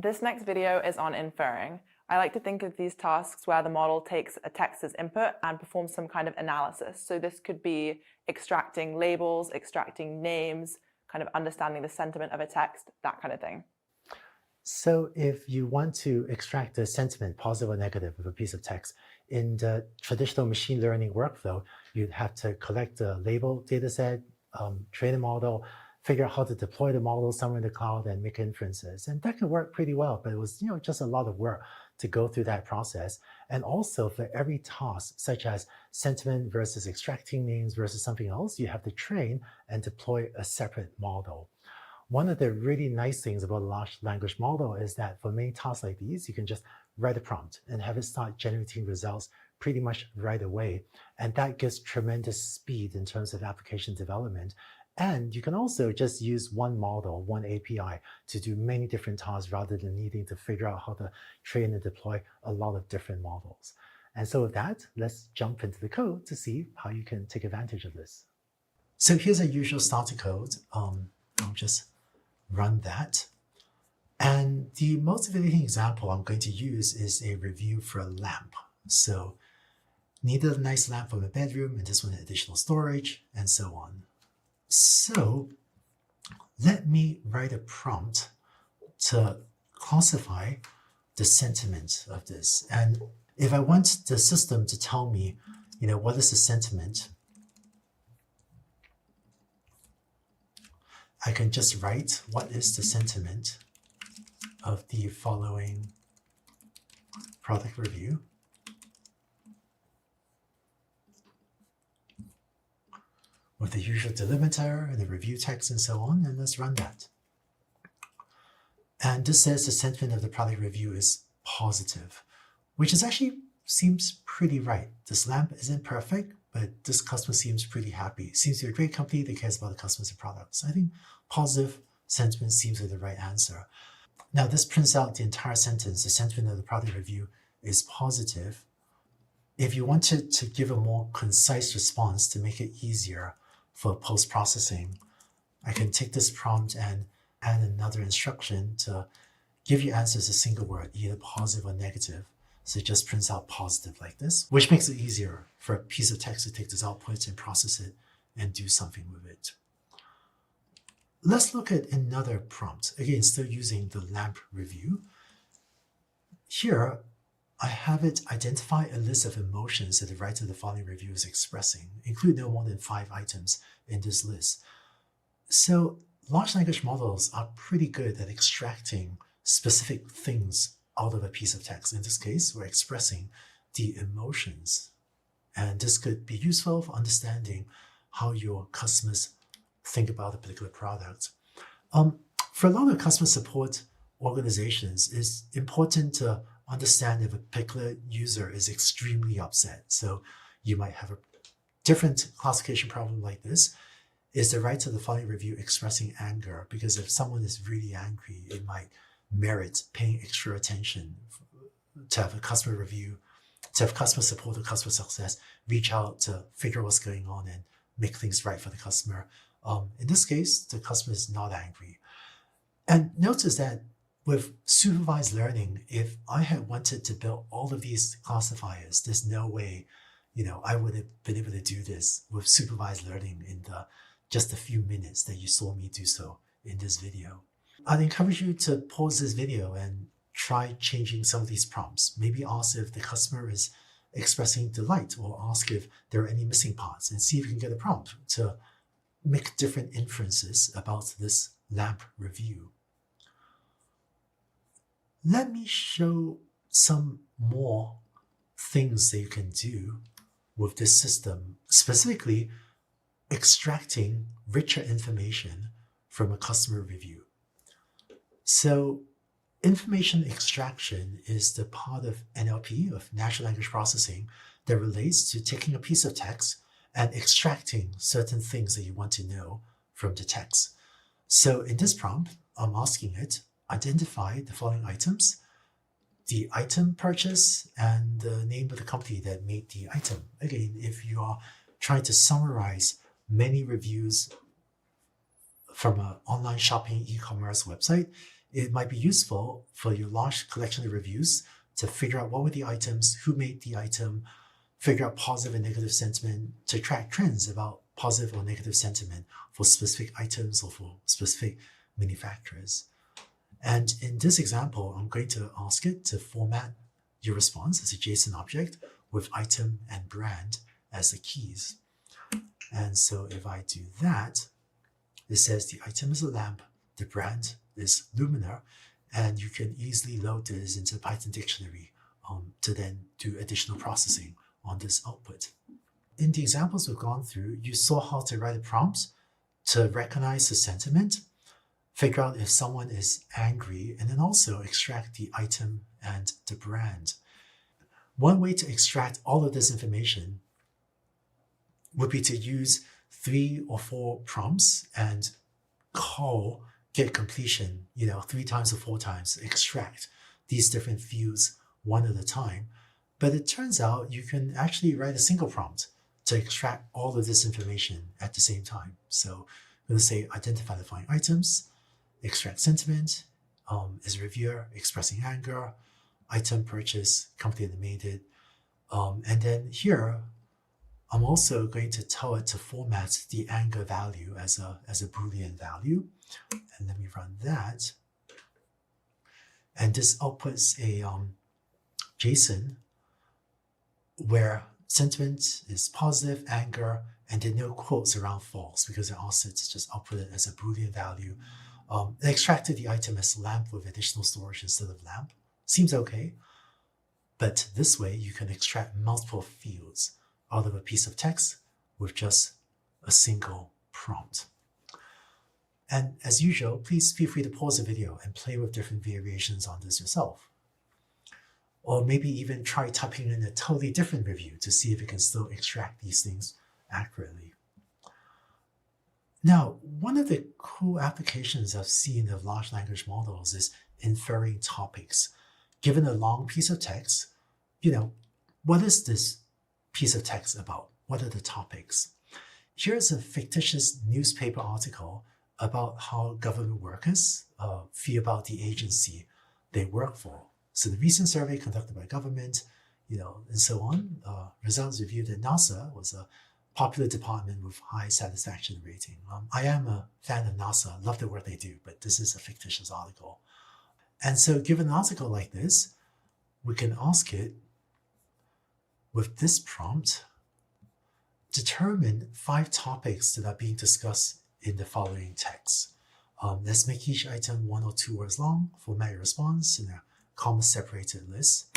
This next video is on inferring. I like to think of these tasks where the model takes a text as input and performs some kind of analysis. So this could be extracting labels, extracting names, kind of understanding the sentiment of a text, that kind of thing. So if you want to extract the sentiment, positive or negative, of a piece of text, in the traditional machine learning workflow, you'd have to collect the label dataset, train a model, figure out how to deploy the model somewhere in the cloud and make inferences. And that can work pretty well, but it was just a lot of work to go through that process. And also for every task, such as sentiment versus extracting names versus something else, you have to train and deploy a separate model. One of the really nice things about a large language model is that for many tasks like these, you can just write a prompt and have it start generating results pretty much right away. And that gives tremendous speed in terms of application development. And you can also just use one model, one API to do many different tasks rather than needing to figure out how to train and deploy a lot of different models. And so with that, let's jump into the code to see how you can take advantage of this. So here's a usual starter code. I'll just run that. And the motivating example I'm going to use is a review for a lamp. So needed a nice lamp for my bedroom, and this one had additional storage, and so on. So let me write a prompt to classify the sentiment of this. And if I want the system to tell me, what is the sentiment, I can just write what is the sentiment of the following product review. With the usual delimiter and the review text and so on, and let's run that. And this says the sentiment of the product review is positive, which seems pretty right. This lamp isn't perfect, but this customer seems pretty happy. Seems to be a great company that cares about the customers and products. I think positive sentiment seems like the right answer. Now this prints out the entire sentence. The sentiment of the product review is positive. If you wanted to give a more concise response to make it easier for post-processing, I can take this prompt and add another instruction to give you answers a single word, either positive or negative. So it just prints out positive like this, which makes it easier for a piece of text to take this output and process it and do something with it. Let's look at another prompt. Again, still using the lamp review. Here, I have it identify a list of emotions that the writer of the following review is expressing, include no more than 5 items in this list. So large language models are pretty good at extracting specific things out of a piece of text. In this case, we're expressing the emotions. And this could be useful for understanding how your customers think about a particular product. For a lot of customer support organizations, it's important to understand if a particular user is extremely upset. So you might have a different classification problem like this. Is the writer of the following review expressing anger? Because if someone is really angry, it might merit paying extra attention to have a customer review, to have customer support or customer success reach out to figure out what's going on and make things right for the customer. In this case, the customer is not angry. And notice that with supervised learning, if I had wanted to build all of these classifiers, there's no way, I would have been able to do this with supervised learning in just a few minutes that you saw me do so in this video. I'd encourage you to pause this video and try changing some of these prompts. Maybe ask if the customer is expressing delight, or ask if there are any missing parts, and see if you can get a prompt to make different inferences about this lamp review. Let me show some more things that you can do with this system, specifically extracting richer information from a customer review. So information extraction is the part of NLP, of natural language processing, that relates to taking a piece of text and extracting certain things that you want to know from the text. So in this prompt, I'm asking it, identify the following items, the item purchase, and the name of the company that made the item. Again, if you are trying to summarize many reviews from an online shopping e-commerce website, it might be useful for your large collection of reviews to figure out what were the items, who made the item, figure out positive and negative sentiment, to track trends about positive or negative sentiment for specific items or for specific manufacturers. And in this example, I'm going to ask it to format your response as a JSON object with item and brand as the keys. And so if I do that, it says the item is a lamp, the brand is Luminar, and you can easily load this into Python dictionary to then do additional processing on this output. In the examples we've gone through, you saw how to write a prompt to recognize the sentiment, figure out if someone is angry, and then also extract the item and the brand. One way to extract all of this information would be to use 3 or 4 prompts and call get completion, 3 times or 4 times, extract these different fields one at a time. But it turns out you can actually write a single prompt to extract all of this information at the same time. So I'm going to say identify the following items, extract sentiment, is reviewer expressing anger, item purchase, company that made it. And then here, I'm also going to tell it to format the anger value as a Boolean value. And let me run that. And this outputs a JSON where sentiment is positive, anger, and then no quotes around false because I asked it to just output it as a Boolean value. It extracted the item as lamp with additional storage instead of lamp. Seems okay. But this way, you can extract multiple fields out of a piece of text with just a single prompt. And as usual, please feel free to pause the video and play with different variations on this yourself. Or maybe even try typing in a totally different review to see if it can still extract these things accurately. Now, one of the cool applications I've seen of large language models is inferring topics. Given a long piece of text, what is this piece of text about? What are the topics? Here's a fictitious newspaper article about how government workers feel about the agency they work for. So the recent survey conducted by government, and so on, results revealed that NASA was a popular department with high satisfaction rating. I am a fan of NASA, love the work they do, but this is a fictitious article. And so given an article like this, we can ask it with this prompt, determine 5 topics that are being discussed in the following text. Let's make each item 1 or 2 words long, format your response in a comma-separated list.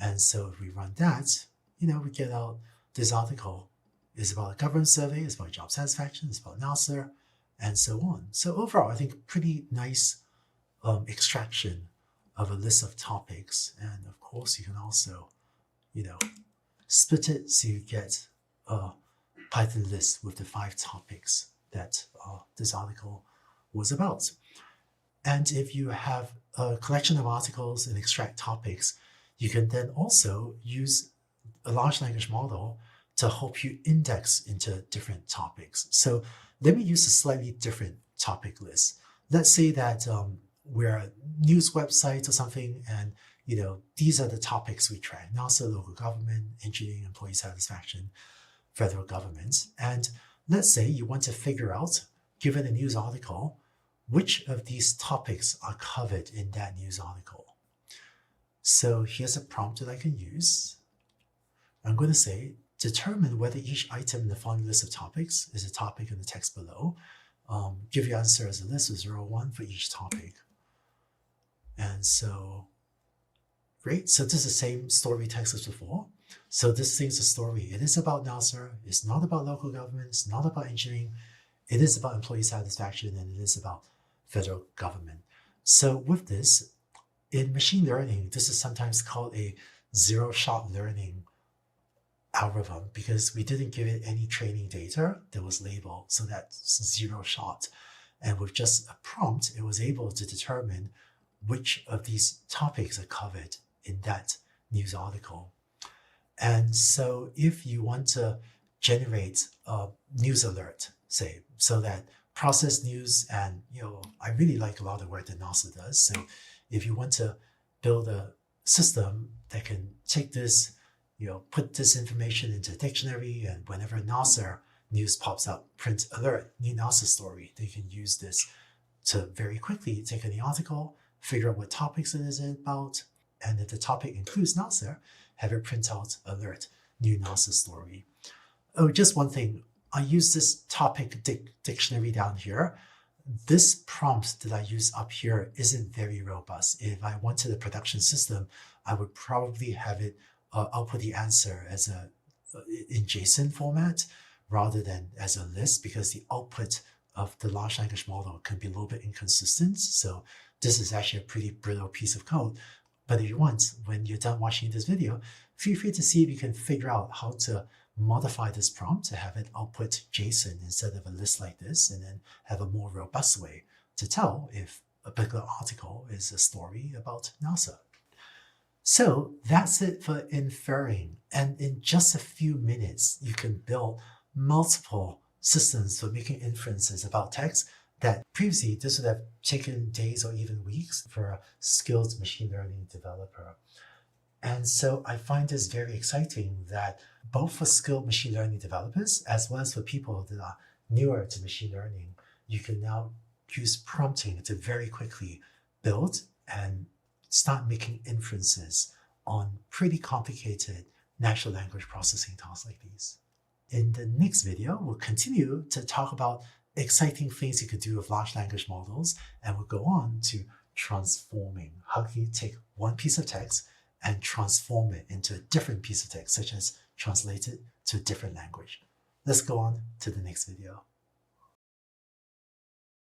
And so if we run that, we get out this article is about a government survey, it's about job satisfaction, it's about NASA, and so on. So overall, I think pretty nice extraction of a list of topics. And of course, you can also, split it so you get a Python list with the 5 topics that this article was about. And if you have a collection of articles and extract topics, you can then also use a large language model to help you index into different topics. So let me use a slightly different topic list. Let's say that we're a news website or something, and these are the topics we track: NASA, local government, engineering, employee satisfaction, federal government. And let's say you want to figure out, given a news article, which of these topics are covered in that news article. So here's a prompt that I can use. I'm going to say, determine whether each item in the following list of topics is a topic in the text below. Give your answer as a list of 0 or 1 for each topic. And so, great. So this is the same story text as before. So this thing's a story. It is about NASA. It's not about local government. It's not about engineering. It is about employee satisfaction, and it is about federal government. So with this, in machine learning, this is sometimes called a zero-shot learning algorithm because we didn't give it any training data that was labeled. So that's 0 shot. And with just a prompt, it was able to determine which of these topics are covered in that news article. And so if you want to generate a news alert, say, so that process news, and I really like a lot of the work that NASA does. So if you want to build a system that can take this, put this information into a dictionary, and whenever NASA news pops up, print alert, new NASA story, they can use this to very quickly take any article, figure out what topics it is about, and if the topic includes NASA, have it print out alert, new NASA story. Oh, just one thing. I use this topic dictionary down here. This prompt that I use up here isn't very robust. If I wanted a production system, I would probably have it output the answer as in JSON format rather than as a list, because the output of the large language model can be a little bit inconsistent. So this is actually a pretty brittle piece of code. But if you want, when you're done watching this video, feel free to see if you can figure out how to modify this prompt to have it output JSON instead of a list like this, and then have a more robust way to tell if a particular article is a story about NASA. So that's it for inferring. And in just a few minutes, you can build multiple systems for making inferences about text that previously this would have taken days or even weeks for a skilled machine learning developer. And so I find this very exciting that both for skilled machine learning developers, as well as for people that are newer to machine learning, you can now use prompting to very quickly build and start making inferences on pretty complicated natural language processing tasks like these. In the next video, we'll continue to talk about exciting things you could do with large language models, and we'll go on to transforming. How can you take one piece of text and transform it into a different piece of text, such as translate it to a different language? Let's go on to the next video.